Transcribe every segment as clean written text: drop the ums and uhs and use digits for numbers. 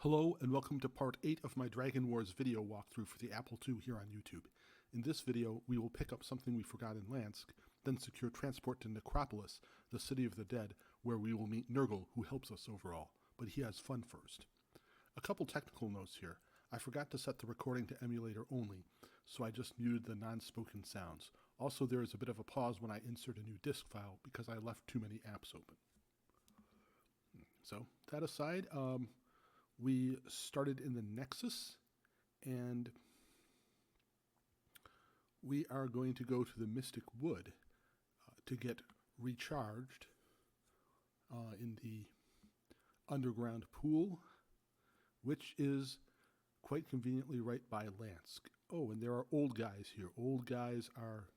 Hello and welcome to part 8 of my Dragon Wars video walkthrough for the Apple II here on YouTube. In this video, we will pick up something we forgot in Lansk, then secure transport to Necropolis, the city of the dead, where we will meet Nergal, who helps us overall, but he has fun first. A couple technical notes here. I forgot to set the recording to emulator only, so I just muted the non-spoken sounds. Also, there is a bit of a pause when I insert a new disk file because I left too many apps open. So, that aside, we started in the Nexus, and we are going to go to the Mystic Wood to get recharged in the underground pool, which is quite conveniently right by Lansk. Oh, and there are old guys here. Old guys are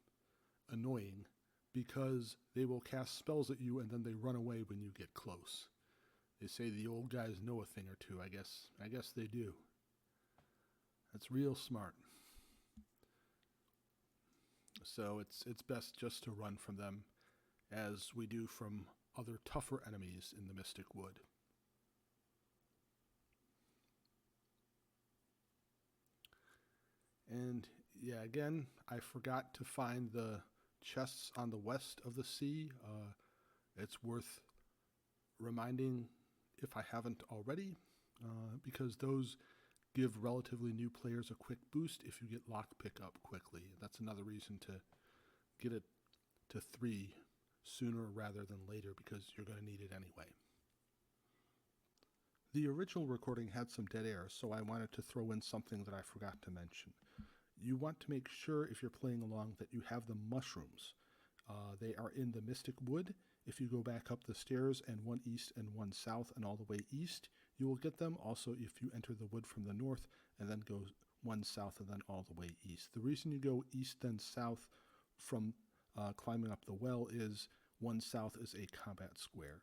annoying because they will cast spells at you and then they run away when you get close. They say the old guys know a thing or two. I guess they do. That's real smart. So it's best just to run from them, as we do from other tougher enemies in the Mystic Wood. And yeah, again, I forgot to find the chests on the west of the sea. It's worth reminding if I haven't already, because those give relatively new players a quick boost if you get lock pickup quickly. That's another reason to get it to 3 sooner rather than later, because you're going to need it anyway. The original recording had some dead air, so I wanted to throw in something that I forgot to mention. You want to make sure, if you're playing along, that you have the mushrooms. They are in the Mystic Wood. If you go back up the stairs and one east and one south and all the way east, you will get them. Also, if you enter the wood from the north and then go one south and then all the way east. The reason you go east then south from climbing up the well is one south is a combat square.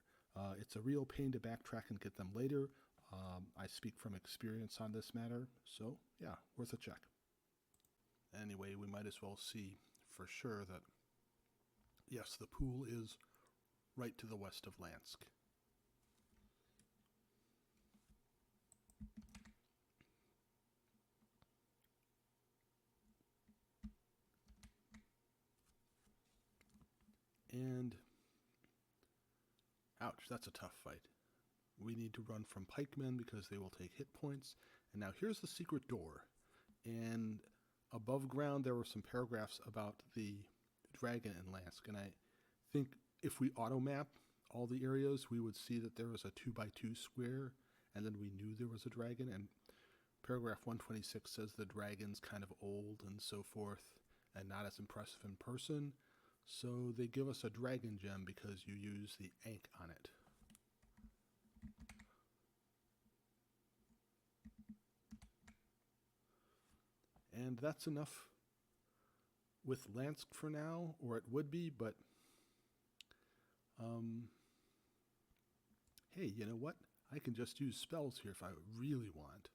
It's a real pain to backtrack and get them later. I speak from experience on this matter, so yeah, worth a check. Anyway, we might as well see for sure that yes, the pool is right to the west of Lansk. And ouch, that's a tough fight. We need to run from pikemen because they will take hit points. And now here's the secret door. And above ground there were some paragraphs about the dragon in Lansk, and I think if we auto map all the areas, we would see that there was a 2x2 square, and then we knew there was a dragon. And paragraph 126 says the dragon's kind of old and so forth, and not as impressive in person. So they give us a dragon gem because you use the ink on it. And that's enough with Lansk for now, or it would be, but hey, you know what? I can just use spells here if I really want.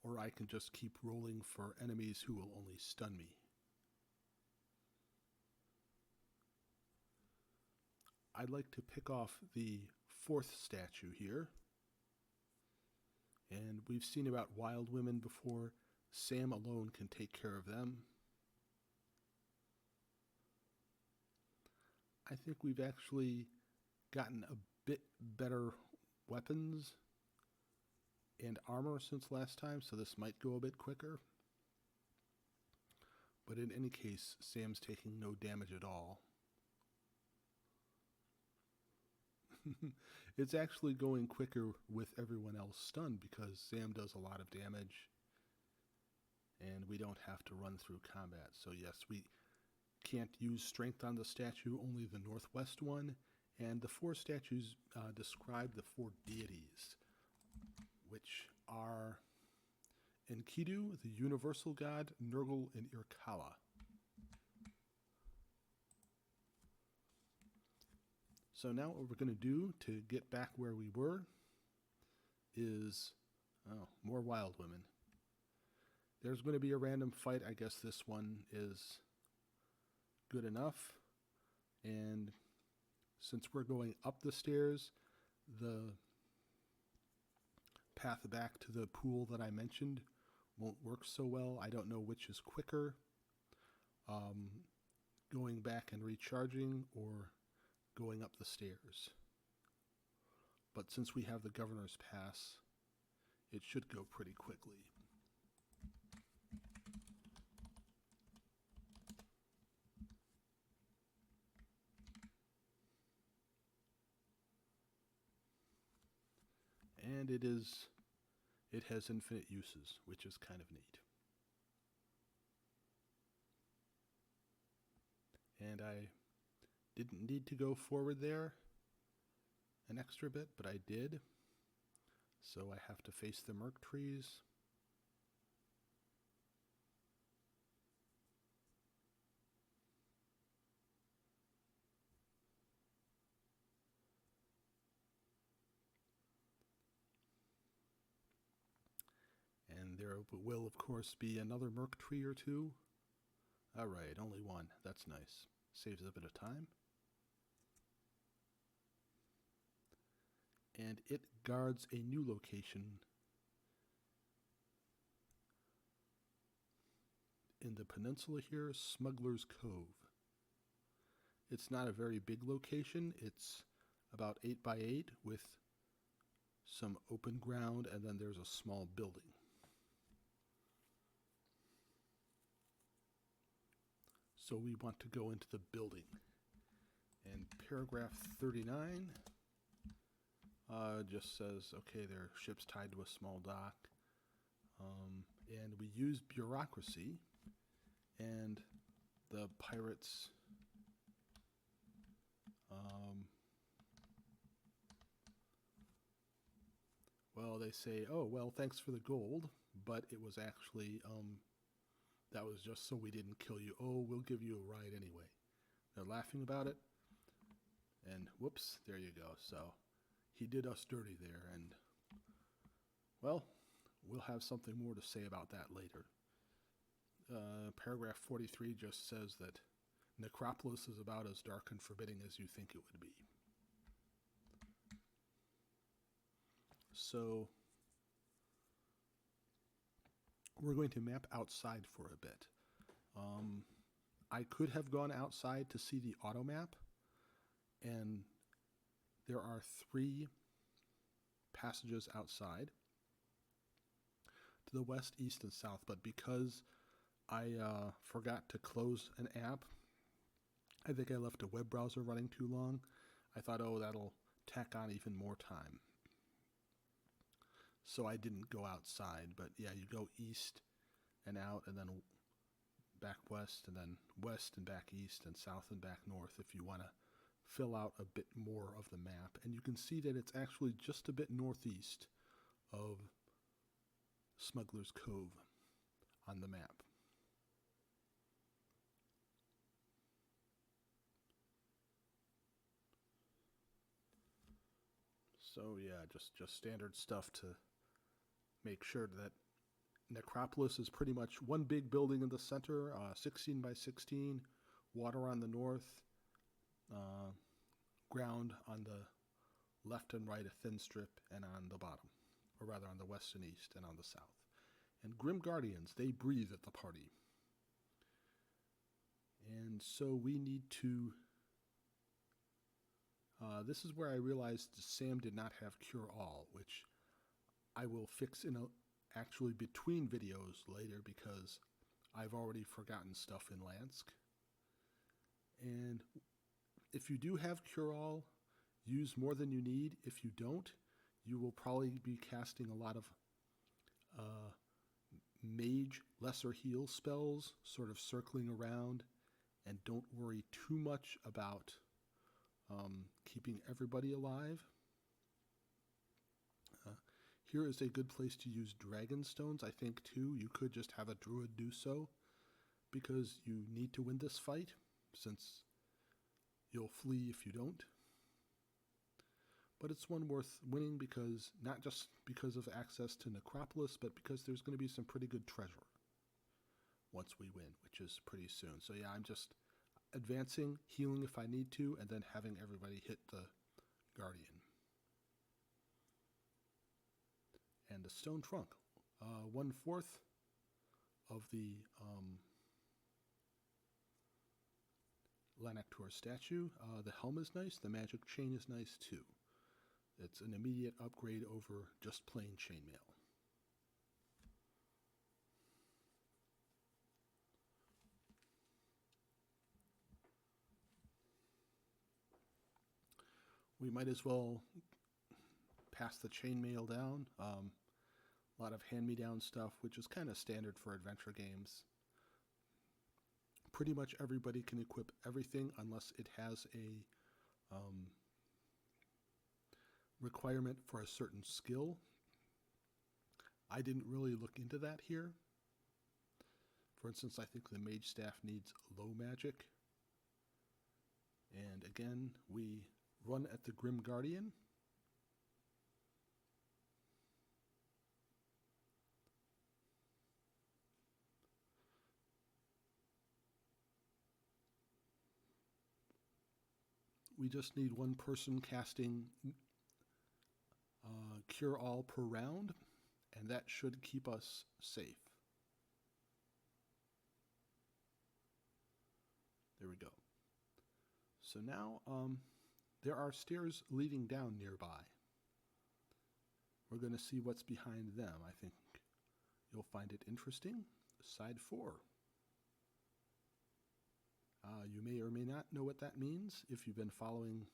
Or I can just keep rolling for enemies who will only stun me. I'd like to pick off the 4th statue here. And we've seen about wild women before. Sam alone can take care of them. I think we've actually gotten a bit better weapons and armor since last time, so this might go a bit quicker. But in any case, Sam's taking no damage at all. It's actually going quicker with everyone else stunned because Sam does a lot of damage and we don't have to run through combat. So yes, we can't use strength on the statue, only the northwest one. And the 4 statues describe the 4 deities, which are Enkidu, the universal god, Nergal, and Irkala. So now what we're going to do to get back where we were is, more wild women. There's going to be a random fight. I guess this one is good enough. And since we're going up the stairs, the path back to the pool that I mentioned won't work so well. I don't know which is quicker, going back and recharging or going up the stairs. But since we have the Governor's Pass, it should go pretty quickly. And it has infinite uses, which is kind of neat. And I didn't need to go forward there an extra bit, but I did. So I have to face the murk trees. And there will, of course, be another murk tree or two. All right, only one. That's nice. Saves a bit of time. And it guards a new location in the peninsula here, Smugglers Cove. It's not a very big location. It's about 8 by 8 with some open ground, and then there's a small building. So we want to go into the building. And paragraph 39 just says, okay, their ship's tied to a small dock. And we use bureaucracy, and the pirates well, they say, oh, well, thanks for the gold, but it was actually, that was just so we didn't kill you. Oh, we'll give you a ride anyway. They're laughing about it, and whoops, there you go. So he did us dirty there, and, well, we'll have something more to say about that later. Paragraph 43 just says that Necropolis is about as dark and forbidding as you think it would be. So we're going to map outside for a bit. I could have gone outside to see the auto map, and there are 3 passages outside to the west, east, and south, but because I forgot to close an app, I think I left a web browser running too long. I thought, oh, that'll tack on even more time. So I didn't go outside, but yeah, you go east and out, and then back west, and then west and back east, and south and back north if you want to fill out a bit more of the map. And you can see that it's actually just a bit northeast of Smuggler's Cove on the map. So yeah, just standard stuff to make sure that Necropolis is pretty much one big building in the center, 16 by 16, water on the north, ground on the left and right, a thin strip, and on the bottom, or rather on the west and east, and on the south. And Grim Guardians, they breathe at the party. And so we need to... this is where I realized Sam did not have Cure All, which I will fix in actually between videos later because I've already forgotten stuff in Lansk. And if you do have Cure All, use more than you need. If you don't, you will probably be casting a lot of mage lesser heal spells, sort of circling around, and don't worry too much about keeping everybody alive. Here is a good place to use dragon stones, I think, too. You could just have a druid do so, because you need to win this fight, since you'll flee if you don't. But it's one worth winning because, not just because of access to Necropolis, but because there's going to be some pretty good treasure once we win, which is pretty soon. So yeah, I'm just advancing, healing if I need to, and then having everybody hit the Guardian. And And a stone trunk. 1/4 of the Lanaktor statue. The helm is nice. The magic chain is nice too. It's an immediate upgrade over just plain chainmail. We might as well pass the chainmail down. A lot of hand-me-down stuff, which is kind of standard for adventure games. Pretty much everybody can equip everything unless it has a requirement for a certain skill. I didn't really look into that here. For instance, I think the mage staff needs low magic. And again, we run at the Grim Guardian. We just need one person casting Cure All per round, and that should keep us safe. There we go. So now there are stairs leading down nearby. We're going to see what's behind them. I think you'll find it interesting. Side 4. You may or may not know what that means if you've been following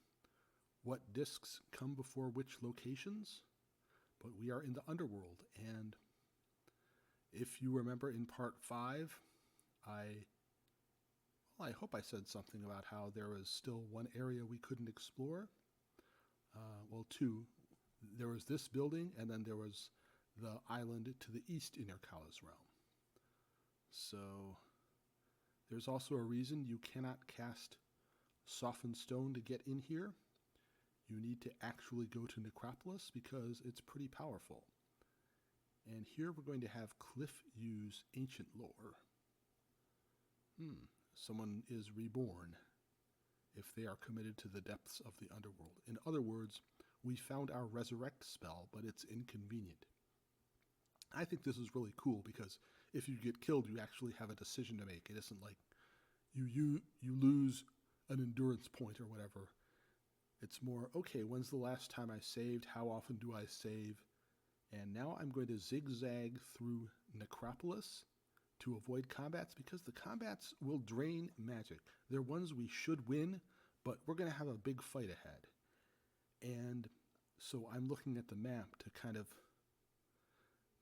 what discs come before which locations, but we are in the underworld, and if you remember in part 5, I hope I said something about how there was still one area we couldn't explore. Well, 2. There was this building, and then there was the island to the east in Nergal's realm. So there's also a reason you cannot cast Softened Stone to get in here. You need to actually go to Necropolis because it's pretty powerful. And here we're going to have Cliff use Ancient Lore. Someone is reborn if they are committed to the depths of the underworld. In other words, we found our resurrect spell, but it's inconvenient. I think this is really cool because if you get killed, you actually have a decision to make. It isn't like you lose an endurance point or whatever. It's more, okay, when's the last time I saved? How often do I save? And now I'm going to zigzag through Necropolis to avoid combats because the combats will drain magic. They're ones we should win, but we're going to have a big fight ahead. And so I'm looking at the map to kind of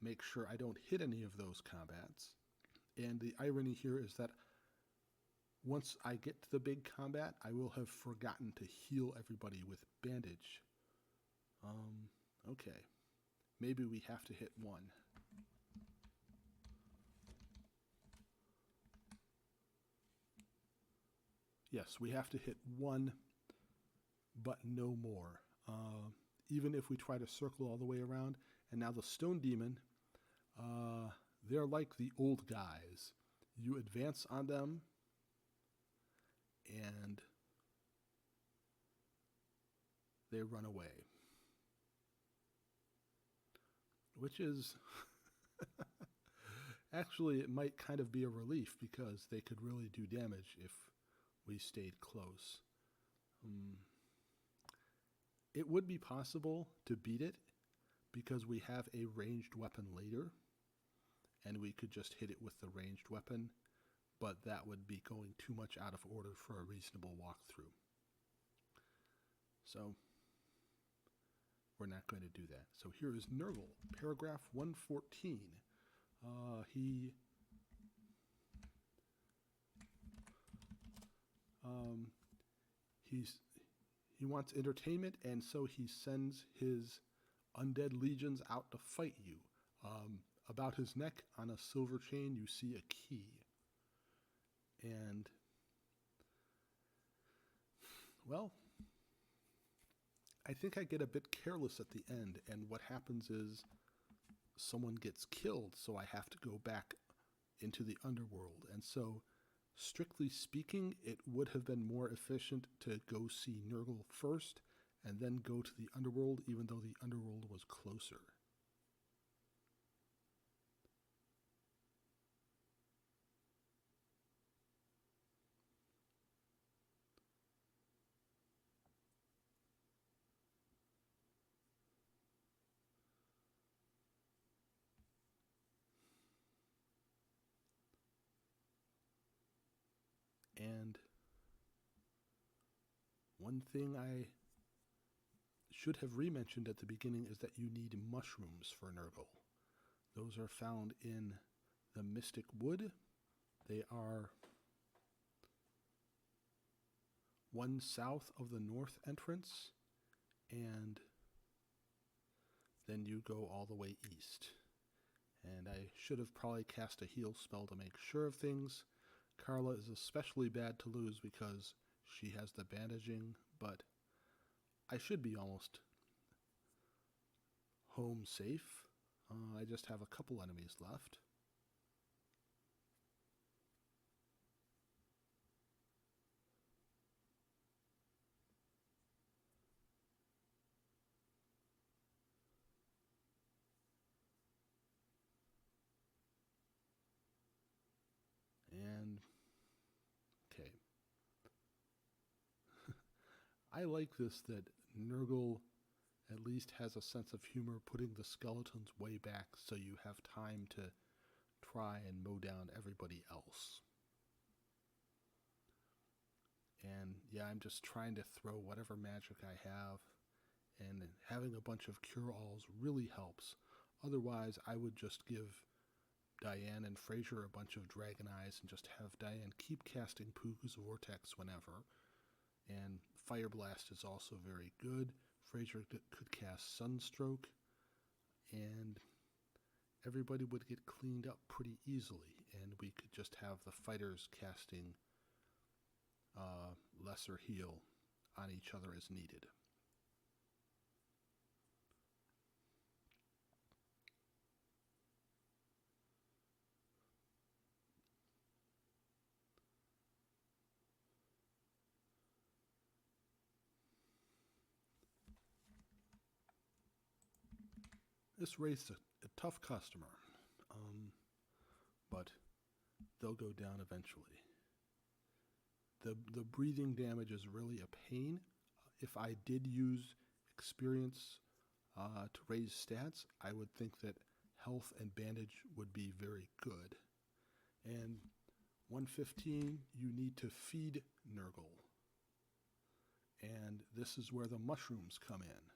make sure I don't hit any of those combats. And the irony here is that once I get to the big combat, I will have forgotten to heal everybody with bandage. Okay. Maybe we have to hit 1. Yes, we have to hit 1, but no more. Even if we try to circle all the way around. And now the Stone Demon, they're like the old guys. You advance on them, and they run away. Which is, actually, it might kind of be a relief because they could really do damage if we stayed close. It would be possible to beat it because we have a ranged weapon later, and we could just hit it with the ranged weapon, but that would be going too much out of order for a reasonable walkthrough. So we're not going to do that. So here is Nergal, paragraph 114. He wants entertainment, and so he sends his undead legions out to fight you. About his neck on a silver chain, you see a key. And, well, I think I get a bit careless at the end, and what happens is someone gets killed, so I have to go back into the underworld. And so, strictly speaking, it would have been more efficient to go see Nergal first and then go to the underworld, even though the underworld was closer. And one thing I should have re-mentioned at the beginning is that you need mushrooms for Nergal. Those are found in the Mystic Wood. They are one south of the north entrance, and then you go all the way east. And I should have probably cast a heal spell to make sure of things. Carla is especially bad to lose because she has the bandaging, but I should be almost home safe. I just have a couple enemies left. And, okay. I like this that Nergal at least has a sense of humor, putting the skeletons way back so you have time to try and mow down everybody else. And yeah, I'm just trying to throw whatever magic I have, and having a bunch of cure-alls really helps. Otherwise, I would just give Diane and Fraser a bunch of Dragon Eyes and just have Diane keep casting Puku's Vortex whenever. And Fire Blast is also very good. Fraser could cast Sunstroke, and everybody would get cleaned up pretty easily, and we could just have the fighters casting lesser heal on each other as needed. This raised a tough customer, but they'll go down eventually. The breathing damage is really a pain. If I did use experience to raise stats, I would think that health and bandage would be very good. And 115, you need to feed Nergal. And this is where the mushrooms come in.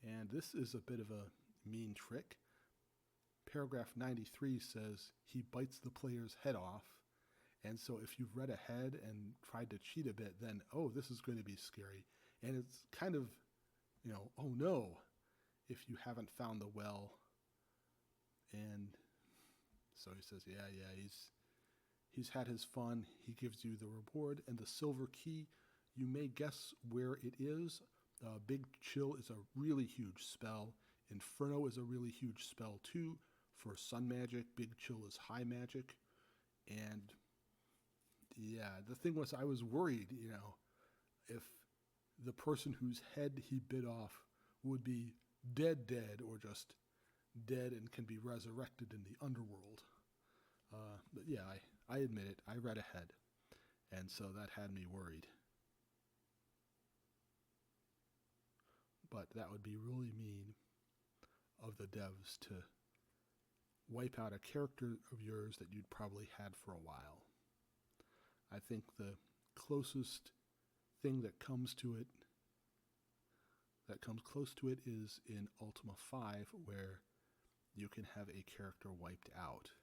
And this is a bit of a mean trick. Paragraph 93 says he bites the player's head off. And so if you've read ahead and tried to cheat a bit, then, oh, this is going to be scary. And it's kind of, oh no, if you haven't found the well. And so he says, yeah, he's had his fun. He gives you the reward and the silver key. You may guess where it is. Big Chill is a really huge spell. Inferno is a really huge spell too. For sun magic, Big Chill is high magic. And yeah, the thing was, I was worried, if the person whose head he bit off would be dead, or just dead and can be resurrected in the underworld. But yeah, I admit it, I read ahead. And so that had me worried. But that would be really mean of the devs to wipe out a character of yours that you'd probably had for a while. I think the closest thing that comes close to it is in Ultima 5, where you can have a character wiped out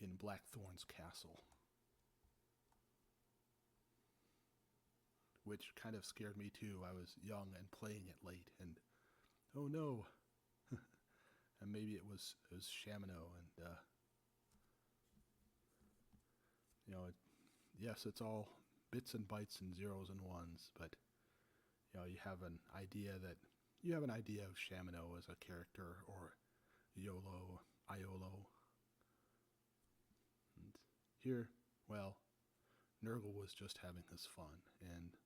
in Blackthorn's castle, which kind of scared me too. I was young and playing it late, and oh no. And maybe it was Shamino, and yes, it's all bits and bytes and zeros and ones, but you have an idea of Shamino as a character, or Iolo. And here, well, Nergal was just having his fun, and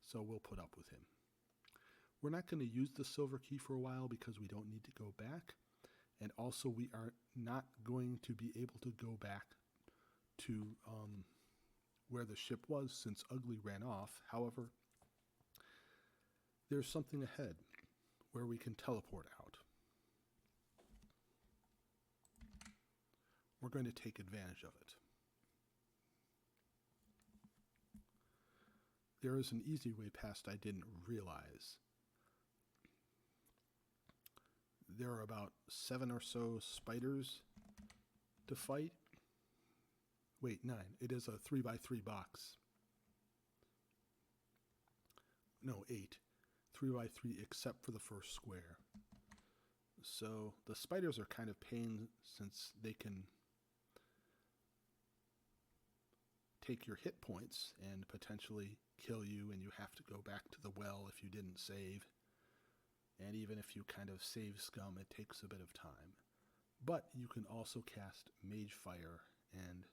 so we'll put up with him. We're not going to use the silver key for a while because we don't need to go back. And also we are not going to be able to go back to where the ship was since Ugly ran off. However, there's something ahead. where we can teleport out. We're going to take advantage of it. There is an easy way past I didn't realize. There are about 7 or so spiders to fight. Wait, 9. It is a 3x3 box. No, 8. 3x3 except for the first square. So the spiders are kind of pain since they can take your hit points and potentially kill you, and you have to go back to the well if you didn't save. And even if you kind of save scum, it takes a bit of time. But you can also cast Mage Fire, and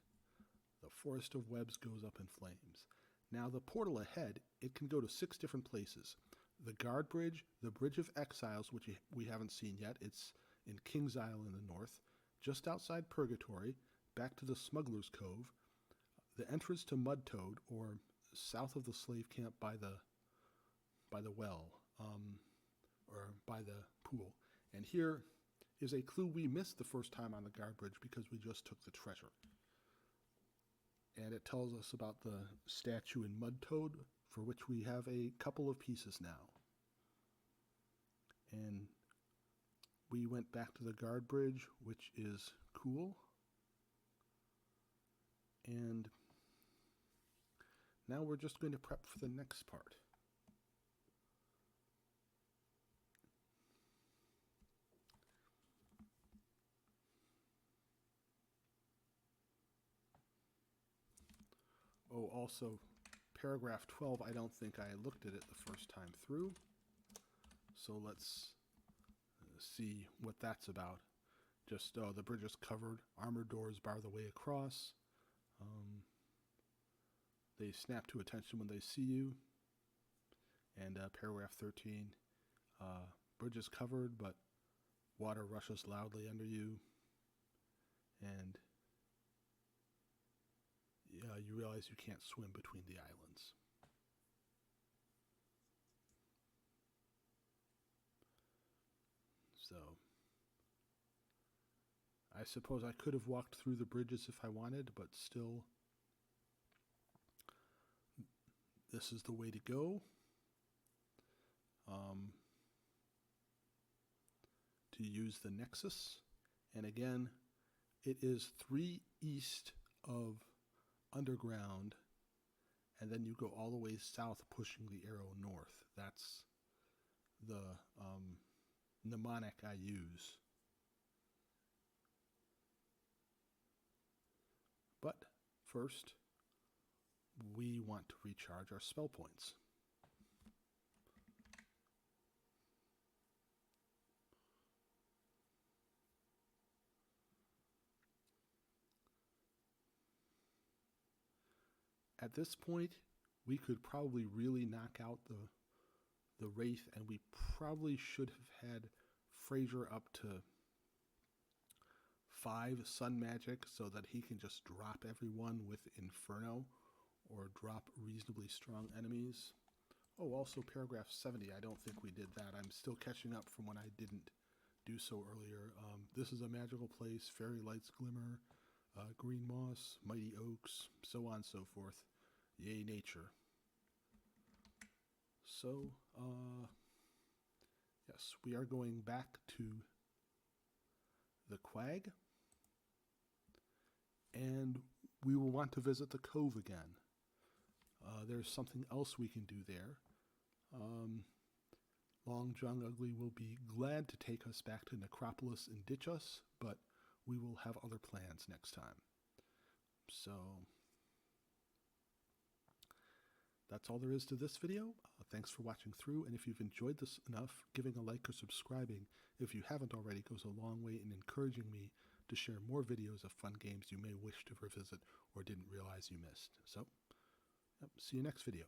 the Forest of Webs goes up in flames. Now the portal ahead, it can go to 6 different places. The Guard Bridge, the Bridge of Exiles, which we haven't seen yet. It's in King's Isle in the north, just outside Purgatory, back to the Smugglers Cove, the entrance to Mudtoad, or south of the slave camp by the well, or by the pool. And here is a clue we missed the first time on the Guard Bridge because we just took the treasure. And it tells us about the statue in Mudtoad, for which we have a couple of pieces now. And we went back to the Guard Bridge, which is cool. And now we're just going to prep for the next part. Oh, also, paragraph 12, I don't think I looked at it the first time through. So let's see what that's about. Just, the bridge is covered. Armored doors bar the way across. They snap to attention when they see you. And paragraph 13, bridge is covered, but water rushes loudly under you. And you realize you can't swim between the islands. So, I suppose I could have walked through the bridges if I wanted, but still, this is the way to go. To use the Nexus. And again, it is 3 east of Underground, and then you go all the way south, pushing the arrow north. That's the mnemonic I use. But first, we want to recharge our spell points. At this point, we could probably really knock out the Wraith, and we probably should have had Fraser up to 5 sun magic so that he can just drop everyone with Inferno or drop reasonably strong enemies. Oh, also paragraph 70, I don't think we did that. I'm still catching up from when I didn't do so earlier. This is a magical place, fairy lights glimmer, green moss, mighty oaks, so on and so forth. Yay, nature. So, yes, we are going back to the Quag, and we will want to visit the Cove again. There's something else we can do there. Long John Ugly will be glad to take us back to Necropolis and ditch us, but we will have other plans next time. So, that's all there is to this video. Thanks for watching through, and if you've enjoyed this enough, giving a like or subscribing, if you haven't already, goes a long way in encouraging me to share more videos of fun games you may wish to revisit or didn't realize you missed. So, see you next video.